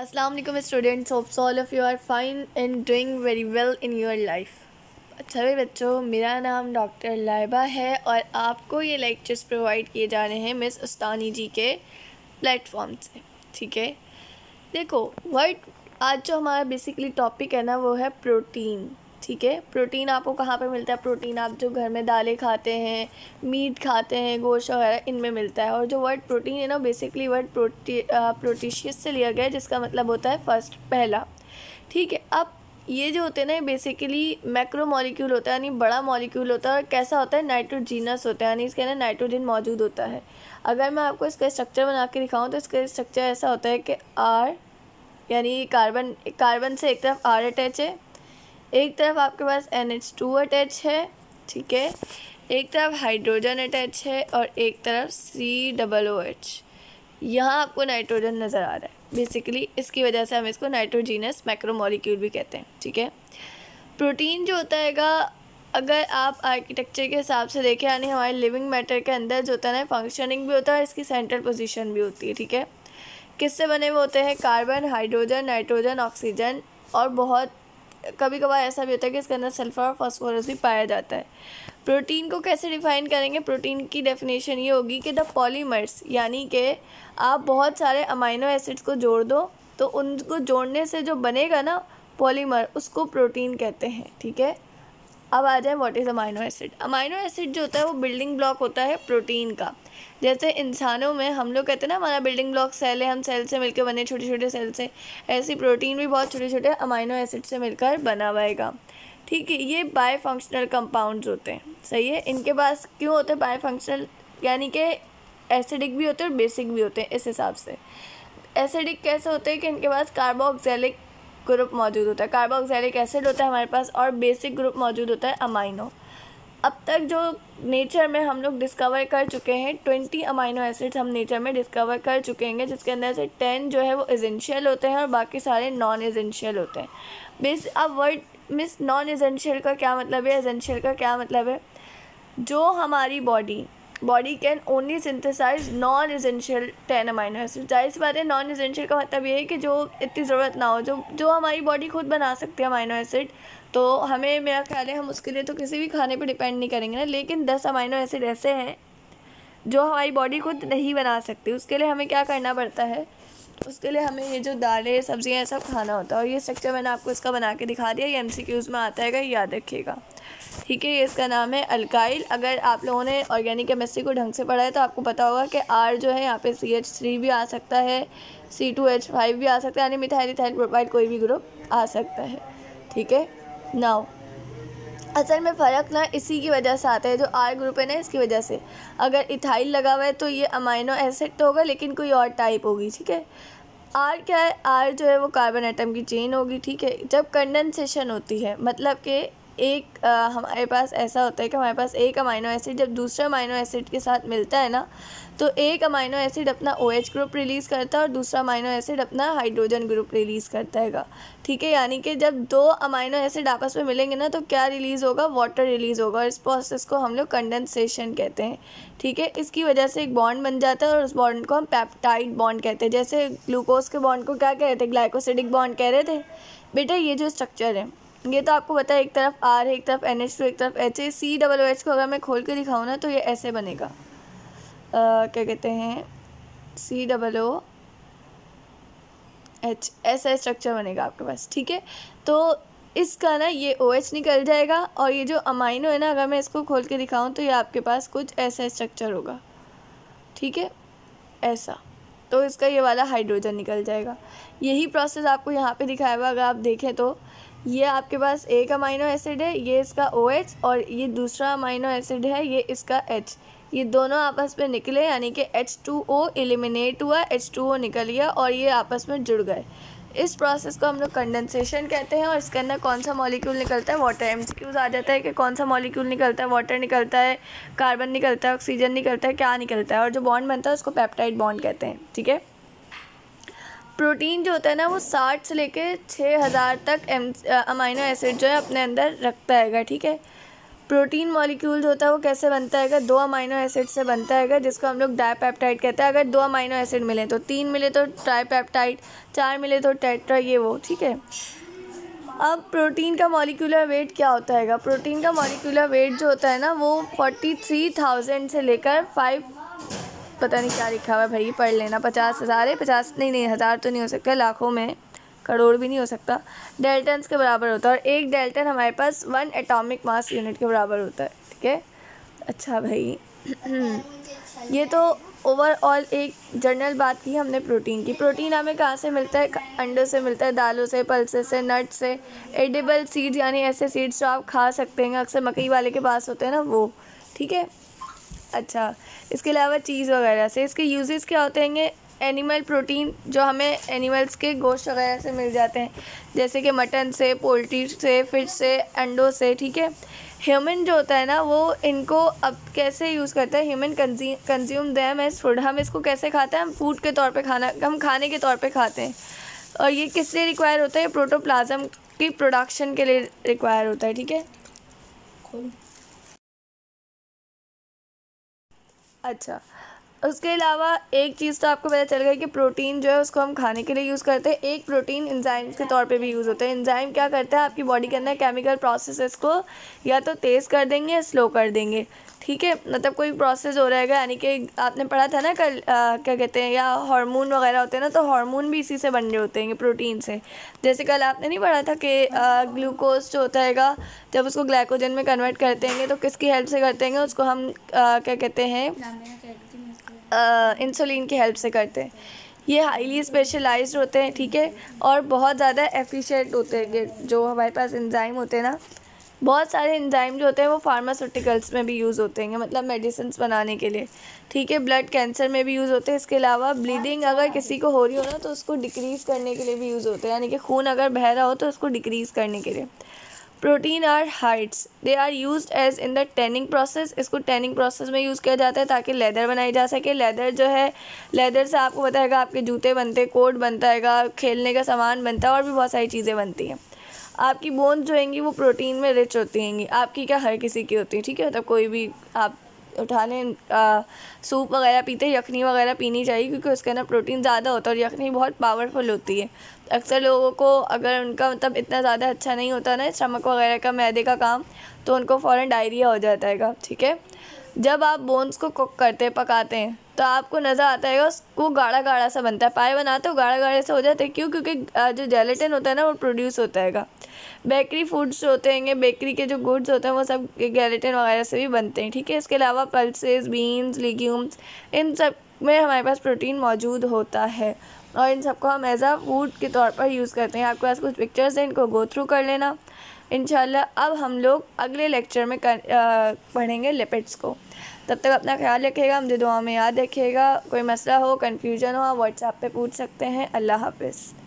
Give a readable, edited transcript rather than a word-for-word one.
अस्सलाम वालेकुम students, hopes all of you are fine and doing very well in your life. अच्छा भाई बच्चों, मेरा नाम डॉक्टर लाइबा है और आपको ये लेक्चर्स प्रोवाइड किए जा रहे हैं मिस उस्तानी जी के प्लेटफॉर्म से। ठीक है, देखो आज जो हमारा बेसिकली टॉपिक है ना वो है प्रोटीन। ठीक है, प्रोटीन आपको कहाँ पे मिलता है? प्रोटीन आप जो घर में दालें खाते हैं, मीट खाते हैं, गोश्त वगैरह, इनमें मिलता है। और जो वर्ड प्रोटीन है ना, बेसिकली वर्ड प्रोटीशियस से लिया गया है, जिसका मतलब होता है फर्स्ट, पहला। ठीक है, अब ये जो होते हैं ना, बेसिकली मैक्रो मॉलिक्यूल होता है, यानी बड़ा मॉलिक्यूल होता है। और कैसा होता है? नाइट्रोजीनस होता है, यानी इसके अंदर नाइट्रोजन मौजूद होता है। अगर मैं आपको इसका स्ट्रक्चर बना के दिखाऊँ तो इसका स्ट्रक्चर ऐसा होता है कि आर, यानी कार्बन से एक तरफ आर अटैच है, एक तरफ आपके पास NH2 अटैच है। ठीक है, एक तरफ हाइड्रोजन अटैच है और एक तरफ COOH। यहाँ आपको नाइट्रोजन नज़र आ रहा है। बेसिकली इसकी वजह से हम इसको नाइट्रोजीनस मैक्रोमोलिक्यूल भी कहते हैं। ठीक है, प्रोटीन जो होता हैगा, अगर आप आर्किटेक्चर के हिसाब से देखें, यानी हमारे लिविंग मैटर के अंदर जो होता है ना, फंक्शनिंग भी होता है और इसकी सेंट्रल पोजीशन भी होती है। ठीक है, किससे बने हुए होते हैं? कार्बन, हाइड्रोजन, नाइट्रोजन, ऑक्सीजन, और बहुत कभी कभार ऐसा भी होता है कि इसके अंदर सल्फर और फास्फोरस भी पाया जाता है। प्रोटीन को कैसे डिफाइन करेंगे? प्रोटीन की डेफिनेशन ये होगी कि द पॉलीमर्स, यानी कि आप बहुत सारे अमाइनो एसिड्स को जोड़ दो तो उनको जोड़ने से जो बनेगा ना पॉलीमर, उसको प्रोटीन कहते हैं। ठीक है, अब आ जाए what is amino acid. Amino acid जो होता है वो बिल्डिंग ब्लॉक होता है प्रोटीन का। जैसे इंसानों में हम लोग कहते हैं ना हमारा बिल्डिंग ब्लॉक सेल है, हम सेल से मिलकर बने, छोटे छोटे सेल से, ऐसी प्रोटीन भी बहुत छोटे छोटे अमाइनो एसिड से मिलकर बना हुआ। ठीक है, ये बाय फंक्शनल कंपाउंड्स होते हैं। सही है, इनके पास क्यों होते हैं बाय फंक्शनल? यानी कि एसिडिक भी होते हैं और बेसिक भी होते हैं। इस हिसाब से एसिडिक कैसे होते हैं कि इनके पास कार्बोक्सिलिक ग्रुप मौजूद होता है, कार्बोक्सिलिक एसिड होता है हमारे पास, और बेसिक ग्रुप मौजूद होता है अमाइनो। अब तक जो नेचर में हम लोग डिस्कवर कर चुके हैं 20 अमाइनो एसिड्स हम नेचर में डिस्कवर कर चुके हैं, जिसके अंदर से 10 जो है वो एसेंशियल होते हैं और बाकी सारे नॉन एसेंशियल होते हैं। अब वर्ड मिस नॉन एसेंशियल का क्या मतलब है, एसेंशियल का क्या मतलब है? जो हमारी body can only synthesize non essential 10 amino acid. जाहिर सी बात है, नॉन एसेंशियल का मतलब ये है कि जो इतनी ज़रूरत ना हो, जो हमारी बॉडी खुद बना सकती है अमाइनो एसिड। तो हमें, मेरा ख्याल है, हम उसके लिए तो किसी भी खाने पे डिपेंड नहीं करेंगे ना। लेकिन 10 अमाइनो एसिड ऐसे हैं जो हमारी बॉडी खुद नहीं बना सकती। उसके लिए हमें क्या करना पड़ता है? उसके लिए हमें ये जो दालें, सब्जियां, सब खाना होता है। और ये स्ट्रक्चर मैंने आपको इसका बना के दिखा दिया, ये MCQs में आता है, याद रखिएगा। ठीक है, ये इसका नाम है अल्काइल। अगर आप लोगों ने ऑर्गेनिक केमिस्ट्री को ढंग से पढ़ा है तो आपको पता होगा कि R जो है यहाँ पे CH3 भी आ सकता है, C2H5 भी आ सकता है, यानी मिथाइल इथाइल प्रोपाइल कोई भी ग्रुप आ सकता है। ठीक है, नाउ असल में फ़र्क ना इसी की वजह से आता है, जो R ग्रुप है ना, इसकी वजह से। अगर इथाइल लगा हुआ है तो ये अमाइनो एसिड तो होगा, लेकिन कोई और टाइप होगी। ठीक है, R क्या है? R जो है वो कार्बन एटम की चेन होगी। ठीक है, जब कंडेंसेशन होती है, मतलब कि हमारे पास ऐसा होता है कि हमारे पास एक अमाइनो एसिड जब दूसरे अमाइनो एसिड के साथ मिलता है ना, तो एक अमाइनो एसिड अपना OH ग्रुप रिलीज़ करता है और दूसरा अमाइनो एसिड अपना हाइड्रोजन ग्रुप रिलीज़ करता है। ठीक है, यानी कि जब दो अमाइनो एसिड आपस में मिलेंगे ना तो क्या रिलीज़ होगा? वाटर रिलीज़ होगा। और इस प्रोसेस को हम लोग कंडेंसेशन कहते हैं। ठीक है, इसकी वजह से एक बॉन्ड बन जाता है और उस बॉन्ड को हम पेप्टाइड बॉन्ड कहते हैं। जैसे ग्लूकोज के बॉन्ड को क्या कह रहे थे? ग्लाइकोसिडिक बॉन्ड कह रहे थे। बेटा ये जो स्ट्रक्चर है ये तो आपको पता है, एक तरफ R है, एक तरफ NH2, एक तरफ H है। COOH को अगर मैं खोल के दिखाऊँ ना तो ये ऐसे बनेगा, क्या कहते हैं, COOH, ऐसा स्ट्रक्चर बनेगा आपके पास। ठीक है, तो इसका ना ये OH निकल जाएगा और ये जो अमाइनो है ना, अगर मैं इसको खोल के दिखाऊँ तो ये आपके पास कुछ ऐसा स्ट्रक्चर होगा। ठीक है, ऐसा, तो इसका ये वाला हाइड्रोजन निकल जाएगा। यही प्रोसेस आपको यहाँ पे दिखाया हुआ, अगर आप देखें तो ये आपके पास एक अमाइनो एसिड है, ये इसका OH, और ये दूसरा अमाइनो एसिड है, ये इसका H। ये दोनों आपस में निकले, यानी कि H2O एलिमिनेट हुआ, H2O निकल गया और ये आपस में जुड़ गए। इस प्रोसेस को हम लोग कंडेंसेशन कहते हैं। और इसके अंदर कौन सा मॉलिक्यूल निकलता है? वाटर। MCQs आ जाता है कि कौन सा मॉलिक्यूल निकलता है? वाटर निकलता है, कार्बन निकलता है, ऑक्सीजन निकलता है, क्या निकलता है? और जो बॉन्ड बनता है उसको पेप्टाइड बॉन्ड कहते हैं। ठीक है, प्रोटीन जो होता है ना वो 60 से लेकर 6000 तक अमाइनो एसिड जो है अपने अंदर रखता है। ठीक है, प्रोटीन मॉलिक्यूल जो होता है वो कैसे बनता है, 2 अमीनो एसिड से बनता है, जिसको हम लोग डाईपेप्टाइड कहते हैं। अगर 2 अमीनो एसिड मिले तो 3 मिले तो ट्राईपेप्टाइड, 4 मिले तो टेट्रा, ये वो, ठीक है। अब प्रोटीन का मॉलिक्यूलर वेट क्या होता है? प्रोटीन का मॉलिक्यूलर वेट जो होता है ना वो 43,000 से लेकर 5, पता नहीं क्या लिखा हुआ है भाई, पढ़ लेना, 50,000 है, 50 नहीं, हज़ार तो नहीं हो सकता, लाखों में, करोड़ भी नहीं हो सकता, डेल्टन्स के बराबर होता है। और एक डेल्टन हमारे पास 1 एटॉमिक मास यूनिट के बराबर होता है, ठीक है। अच्छा भाई ये तो ओवरऑल एक जनरल बात की हमने प्रोटीन की। प्रोटीन हमें कहाँ से मिलता है? अंडों से मिलता है, दालों से, पल्सेस से, नट्स से, एडिबल सीड्स यानी ऐसे सीड्स जो आप खा सकते हैं, अक्सर मकई वाले के पास होते हैं ना वो, ठीक है। अच्छा, इसके अलावा चीज़ वगैरह से इसके यूजेस क्या होते हैं? एनिमल प्रोटीन जो हमें एनिमल्स के गोश्त वगैरह से मिल जाते हैं, जैसे कि मटन से, पोल्ट्री से, फिश से, अंडों से, ठीक है। ह्यूमन जो होता है ना वो इनको अब कैसे यूज़ करता है? Human consume them as food. हम इसको कैसे खाते हैं? हम फूड के तौर पे हम खाने के तौर पे खाते हैं। और ये किस लिए रिक्वायर होता है? प्रोटोप्लाज्म की प्रोडक्शन के लिए रिक्वायर होता है, ठीक है। अच्छा, उसके अलावा एक चीज़ तो आपको पता चल गया कि प्रोटीन जो है उसको हम खाने के लिए यूज़ करते हैं। एक प्रोटीन एंजाइम के तौर पे भी यूज़ होता है। एंजाइम क्या करता है? आपकी बॉडी के अंदर केमिकल प्रोसेसेस को या तो तेज़ कर देंगे या स्लो कर देंगे, ठीक है। मतलब कोई प्रोसेस हो रहेगा, यानी कि आपने पढ़ा था ना कल क्या कहते हैं, या हार्मोन वगैरह होते हैं ना, तो हार्मोन भी इसी से बन रहे होते हैं प्रोटीन से। जैसे कल आपने नहीं पढ़ा था कि ग्लूकोज जो होता है जब उसको ग्लाइकोजन में कन्वर्ट करते हैं तो किसकी हेल्प से करते हैं? उसको हम क्या कहते हैं, इंसुलिन की हेल्प से करते हैं। ये हाईली स्पेशलाइज्ड होते हैं, ठीक है, और बहुत ज़्यादा एफिशिएंट होते हैं। जो हमारे पास एंजाइम होते हैं ना, बहुत सारे एंजाइम जो होते हैं वो फार्मास्यूटिकल्स में भी यूज़ होते हैं, मतलब मेडिसिन बनाने के लिए, ठीक है। ब्लड कैंसर में भी यूज़ होते हैं। इसके अलावा ब्लीडिंग अगर किसी को हो रही हो ना तो उसको डिक्रीज़ करने के लिए भी यूज़ होते हैं, यानी कि खून अगर बह रहा हो तो उसको डिक्रीज़ करने के लिए। Protein are hides, they are used as in the tanning process. इसको टैनिंग प्रोसेस में यूज़ किया जाता है ताकि लेदर बनाई जा सके। लेदर जो है, लेदर से आपको बताएगा आपके जूते बनते हैं, कोट बनता है, खेलने का सामान बनता है, और भी बहुत सारी चीज़ें बनती हैं। आपकी बोन्स जो होंगी वो प्रोटीन में रिच होती हैं। आपकी क्या, हर किसी की होती है, ठीक है। मतलब कोई भी आप उठा लें, सूप वगैरह पीते, यखनी वगैरह पीनी चाहिए क्योंकि उसके अंदर प्रोटीन ज़्यादा होता है और यखनी बहुत पावरफुल होती है। अक्सर लोगों को अगर उनका मतलब इतना ज़्यादा अच्छा नहीं होता ना स्टमक वगैरह का, मैदे का काम, तो उनको फ़ौरन डायरिया हो जाता है, ठीक है। जब आप बोन्स को कुक करते हैं, पकाते हैं, तो आपको नज़र आता है वो गाढ़ा गाढ़ा सा बनता है। पाए बनाते हो गाढ़ा गाढ़े से हो जाते हैं, क्यों? क्योंकि जो जेलेटिन होता है ना वो प्रोड्यूस होता है। बेकरी फूड्स होते हैं, बेकरी के जो गुड्स होते हैं वो सब जेलेटिन वगैरह से भी बनते हैं, ठीक है। इसके अलावा पल्सेस, बीन्स, लीग्यूम्स, इन सब में हमारे पास प्रोटीन मौजूद होता है और इन सबको हम एज आ फूड के तौर पर यूज़ करते हैं। आपके पास कुछ पिक्चर्स हैं, इनको गो थ्रू कर लेना इंशाल्लाह। अब हम लोग अगले लेक्चर में पढ़ेंगे लिपिड्स को। तब तक अपना ख्याल रखिएगा, मुझे दुआ में याद रखिएगा। कोई मसला हो, कन्फ्यूजन हो, आप व्हाट्सएप पे पूछ सकते हैं। अल्लाह हाफ़िज़।